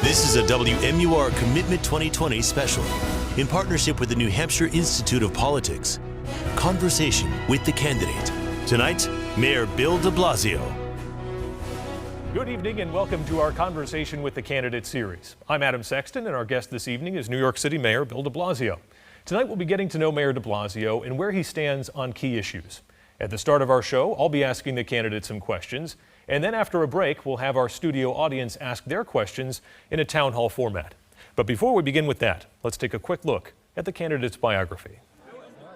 This is a WMUR Commitment 2020 special in partnership with the New Hampshire Institute of Politics. Conversation with the candidate. Tonight, Mayor Bill de Blasio. Good evening and welcome to our Conversation with the Candidate series. I'm Adam Sexton and our guest this evening is New York City Mayor Bill de Blasio. Tonight we'll be getting to know Mayor de Blasio and where he stands on key issues. At the start of our show, I'll be asking the candidate some questions, and then after a break, we'll have our studio audience ask their questions in a town hall format. But before we begin with that, let's take a quick look at the candidate's biography.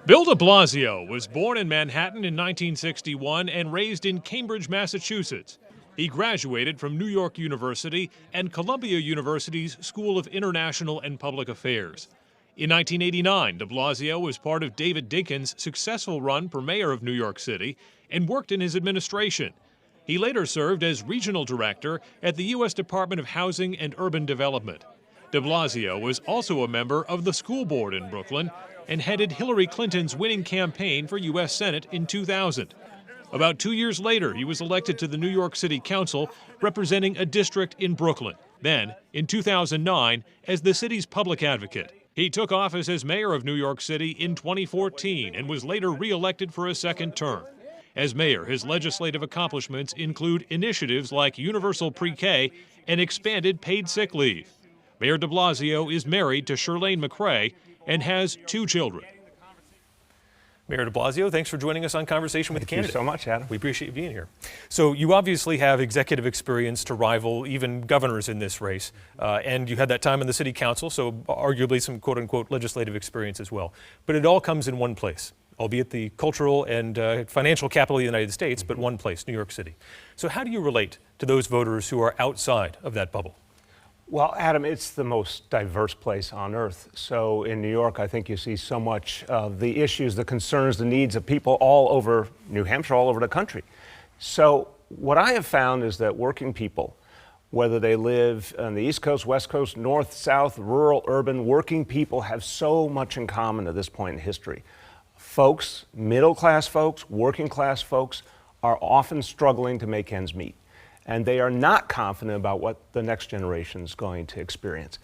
Bill de Blasio was born in Manhattan in 1961 and raised in Cambridge, Massachusetts. He graduated from New York University and Columbia University's School of International and Public Affairs. In 1989, de Blasio was part of David Dinkins' successful run for mayor of New York City and worked in his administration. He later served as regional director at the U.S. Department of Housing and Urban Development. De Blasio was also a member of the school board in Brooklyn and headed Hillary Clinton's winning campaign for U.S. Senate in 2000. About 2 years later, he was elected to the New York City Council, representing a district in Brooklyn. Then, in 2009, as the city's public advocate. He took office as mayor of New York City in 2014 and was later re-elected for a second term. As mayor, his legislative accomplishments include initiatives like universal pre-K and expanded paid sick leave. Mayor de Blasio is married to Chirlane McCray and has 2 children. Mayor de Blasio, thanks for joining us on Conversation with the Candidate. Thank you so much, Adam. We appreciate you being here. So you obviously have executive experience to rival even governors in this race, and you had that time in the city council, so arguably some quote-unquote legislative experience as well. But it all comes in one place, albeit the cultural and financial capital of the United States, but one place, New York City. So how do you relate to those voters who are outside of that bubble? Well, Adam, it's the most diverse place on earth. So in New York, I think you see so much of the issues, the concerns, the needs of people all over New Hampshire, all over the country. So what I have found is that working people, whether they live on the East Coast, West Coast, North, South, rural, urban, working people have so much in common at this point in history. Folks, middle-class folks, working-class folks are often struggling to make ends meet. And they are not confident about what the next generation is going to experience.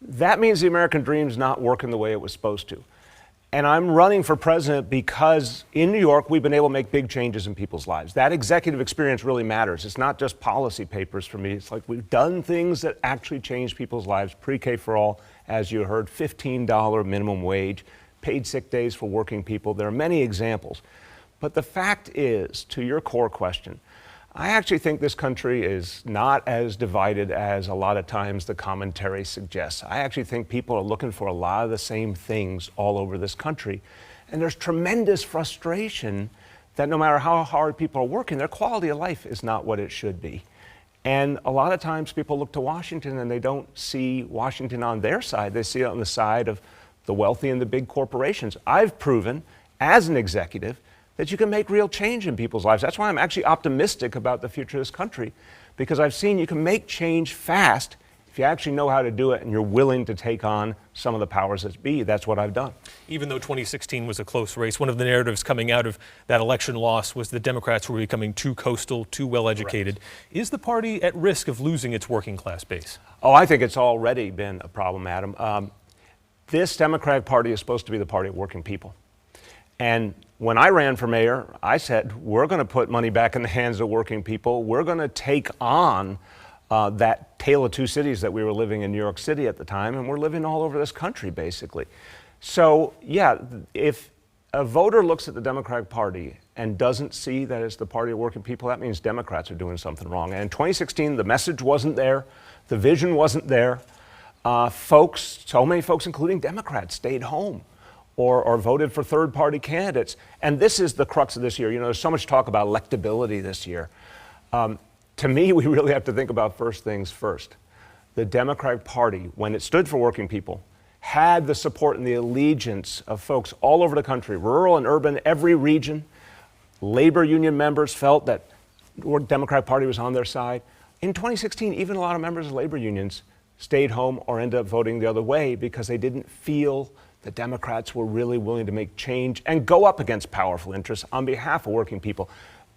That means the American dream is not working the way it was supposed to. And I'm running for president because in New York, we've been able to make big changes in people's lives. That executive experience really matters. It's not just policy papers for me. It's like we've done things that actually change people's lives. Pre-K for all, as you heard, $15 minimum wage, paid sick days for working people. There are many examples. But the fact is, to your core question, I actually think this country is not as divided as a lot of times the commentary suggests. I actually think people are looking for a lot of the same things all over this country. And there's tremendous frustration that no matter how hard people are working, their quality of life is not what it should be. And a lot of times people look to Washington and they don't see Washington on their side. They see it on the side of the wealthy and the big corporations. I've proven as an executive that you can make real change in people's lives. That's why I'm actually optimistic about the future of this country, because I've seen you can make change fast if you actually know how to do it and you're willing to take on some of the powers that be. That's what I've done. Even though 2016 was a close race, one of the narratives coming out of that election loss was the Democrats were becoming too coastal, too well-educated. Correct. Is the party at risk of losing its working class base? Oh, I think it's already been a problem, Adam. This Democratic Party is supposed to be the party of working people. And when I ran for mayor, I said, we're going to put money back in the hands of working people. We're going to take on that tale of two cities that we were living in New York City at the time, and we're living all over this country, basically. So, yeah, if a voter looks at the Democratic Party and doesn't see that it's the party of working people, that means Democrats are doing something wrong. And in 2016, the message wasn't there. The vision wasn't there. So many folks, including Democrats, stayed home. Or voted for third-party candidates. And this is the crux of this year. You know, there's so much talk about electability this year. To me, we really have to think about first things first. The Democratic Party, when it stood for working people, had the support and the allegiance of folks all over the country, rural and urban, every region. Labor union members felt that the Democratic Party was on their side. In 2016, even a lot of members of labor unions stayed home or ended up voting the other way because they didn't feel the Democrats were really willing to make change and go up against powerful interests on behalf of working people.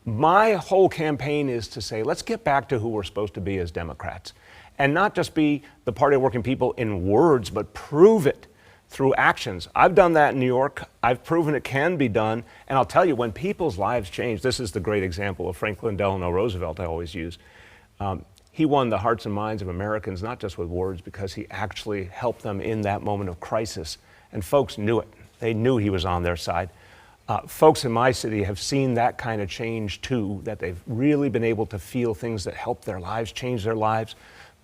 My whole campaign is to say, let's get back to who we're supposed to be as Democrats. and not just be the party of working people in words, but prove it through actions. I've done that in New York. I've proven it can be done. And I'll tell you, when people's lives change, this is the great example of Franklin Delano Roosevelt I always use. He won the hearts and minds of Americans, not just with words, because he actually helped them in that moment of crisis. And folks knew it. They knew he was on their side. Folks in my city have seen that kind of change too, that they've really been able to feel things that help their lives, change their lives.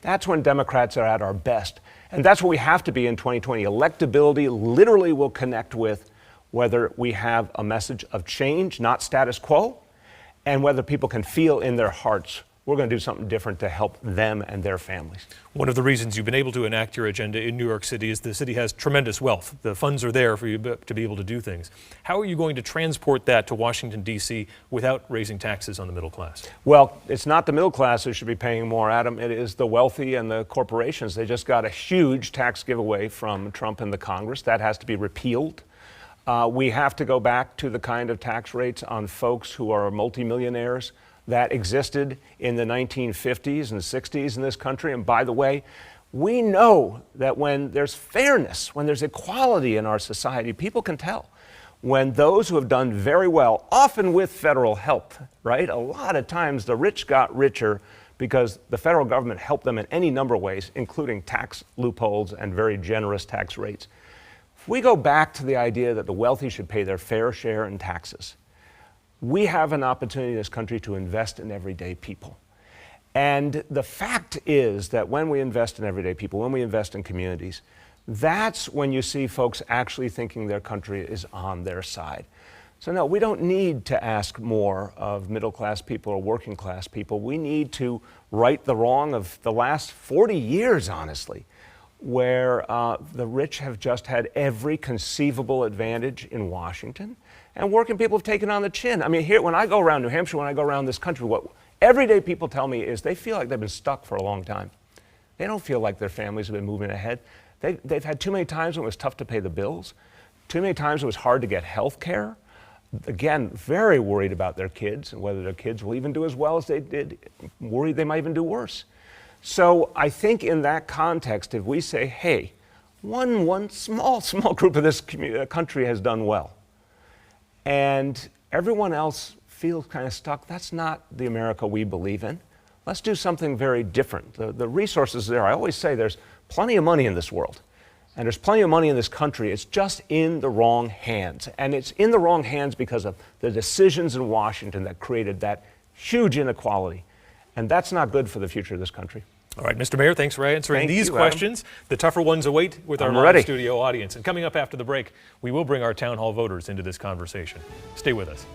That's when Democrats are at our best. And that's what we have to be in 2020. Electability literally will connect with whether we have a message of change, not status quo, and whether people can feel in their hearts we're going to do something different to help them and their families. One of the reasons you've been able to enact your agenda in New York City is the city has tremendous wealth. The funds are there for you to be able to do things. How are you going to transport that to Washington, D.C. without raising taxes on the middle class? Well, it's not the middle class who should be paying more, Adam. It is the wealthy and the corporations. They just got a huge tax giveaway from Trump and the Congress. That has to be repealed. We have to go back to the kind of tax rates on folks who are multimillionaires that existed in the 1950s and 60s in this country. And by the way, we know that when there's fairness, when there's equality in our society, people can tell. When those who have done very well, often with federal help, right? A lot of times the rich got richer because the federal government helped them in any number of ways, including tax loopholes and very generous tax rates. If we go back to the idea that the wealthy should pay their fair share in taxes, we have an opportunity in this country to invest in everyday people. And the fact is that when we invest in everyday people, when we invest in communities, that's when you see folks actually thinking their country is on their side. So no, we don't need to ask more of middle-class people or working-class people. We need to right the wrong of the last 40 years, honestly, where the rich have just had every conceivable advantage in Washington, and working people have taken on the chin. I mean, here, when I go around New Hampshire, when I go around this country, what everyday people tell me is they feel like they've been stuck for a long time. They don't feel like their families have been moving ahead. They've had too many times when it was tough to pay the bills, too many times it was hard to get health care. Again, very worried about their kids and whether their kids will even do as well as they did, worried they might even do worse. So I think in that context, if we say, hey, one small group of this country has done well, and everyone else feels kind of stuck, that's not the America we believe in. Let's do something very different. The resources there, I always say there's plenty of money in this world, and there's plenty of money in this country. It's just in the wrong hands. And it's in the wrong hands because of the decisions in Washington that created that huge inequality. And that's not good for the future of this country. All right, Mr. Mayor, thanks for answering these questions. Adam. The tougher ones await with our live studio audience. And coming up after the break, we will bring our town hall voters into this conversation. Stay with us.